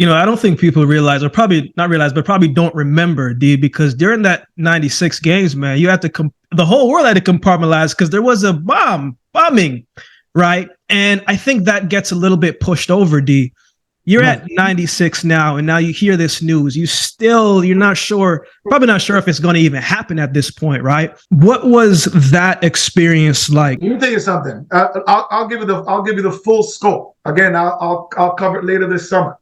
I don't think people realize, or probably not realize, but probably don't remember, D, because during that 96 games, man, you had to, the whole world had to compartmentalize because there was a bombing, right? And I think that gets a little bit pushed over, D. You're at 96 now, and now you hear this news. You're not sure, probably not sure if it's going to even happen at this point, right? What was that experience like? Let me tell you something. I'll give you the full scope. Again, I'll cover it later this summer.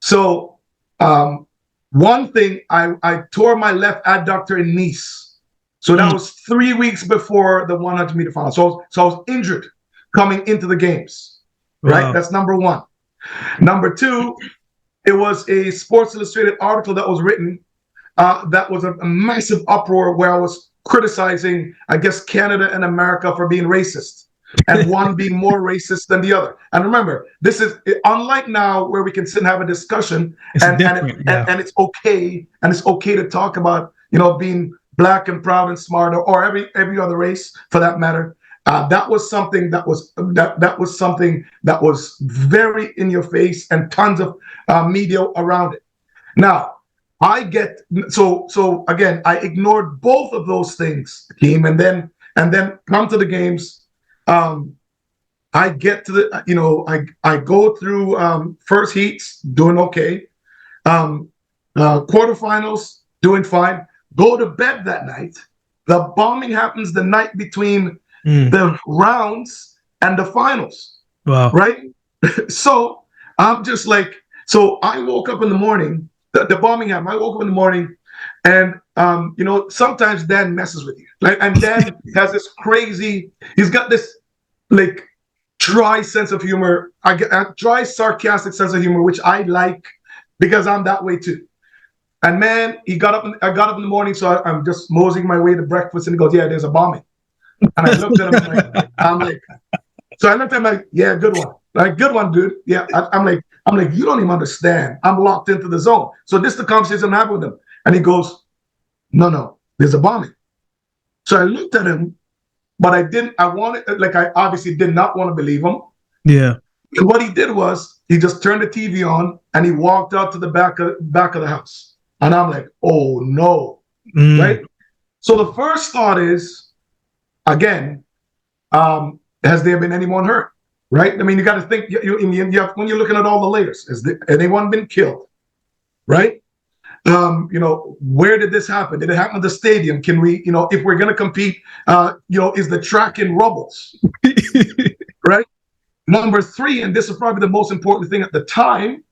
So, one thing, I tore my left adductor in Nice. So that was 3 weeks before the 100-meter final. So I was injured coming into the games, right? Wow. That's number one. Number two, it was a Sports Illustrated article that was written that was a massive uproar where I was criticizing, I guess, Canada and America for being racist, and one being more racist than the other. And remember, this is unlike now where we can sit and have a discussion, and it's okay, and it's okay to talk about, being black and proud and smart, or every other race for that matter. That was something that was very in your face, and tons of media around it. Now, so again, I ignored both of those things, Akeem, and then come to the games. I get to the, I go through first heats, doing okay. Quarterfinals, doing fine. Go to bed that night. The bombing happens the night between the rounds and the finals. Wow. Right? So I'm just like, so I woke up in the morning, the bombing happened. I woke up in the morning, and sometimes Dan messes with you. And Dan has this crazy, he's got this like dry sense of humor, a dry, sarcastic sense of humor, which I like because I'm that way too. And man, I got up in the morning, so I'm just moseying my way to breakfast, and he goes, "Yeah, there's a bombing." And I looked at him, so I looked at him like, "Yeah, good one, like good one, dude." Yeah, I'm like, you don't even understand. I'm locked into the zone. So this is the conversation I'm having with him, and he goes, "No, there's a bombing." So I looked at him, but I obviously did not want to believe him. Yeah. And what he did was he just turned the TV on and he walked out to the back of the house, and I'm like, "Oh no!" Right. So the first thought is, again, has there been anyone hurt? Right? I mean, you got to think. When you're looking at all the layers, has anyone been killed? Right? Where did this happen? Did it happen at the stadium? Can we, if we're going to compete, is the track in rubbles? Right? Number three, and this is probably the most important thing at the time,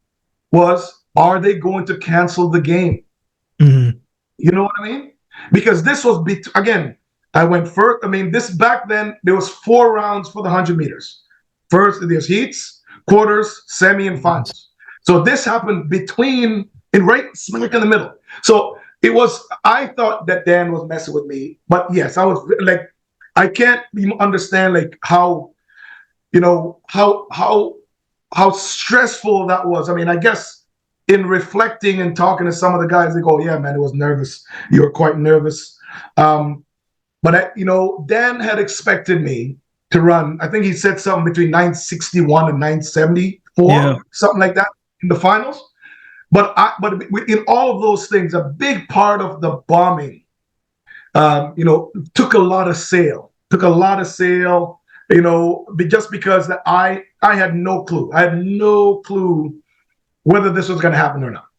was, are they going to cancel the game? Mm-hmm. You know what I mean? Because this was, again, I went first. I mean, this back then, there was 4 rounds for the 100 meters. First, there's heats, quarters, semi, and finals. So this happened right smack in the middle. So it was, I thought that Dan was messing with me. But yes, I was like, I can't even understand like how stressful that was. I mean, I guess in reflecting and talking to some of the guys, they go, "Yeah, man, it was nervous. You were quite nervous." But Dan had expected me to run. I think he said something between 961 and 974, something like that in the finals. But in all of those things, a big part of the bombing, took a lot of sail. Just because that I had no clue. I had no clue whether this was going to happen or not.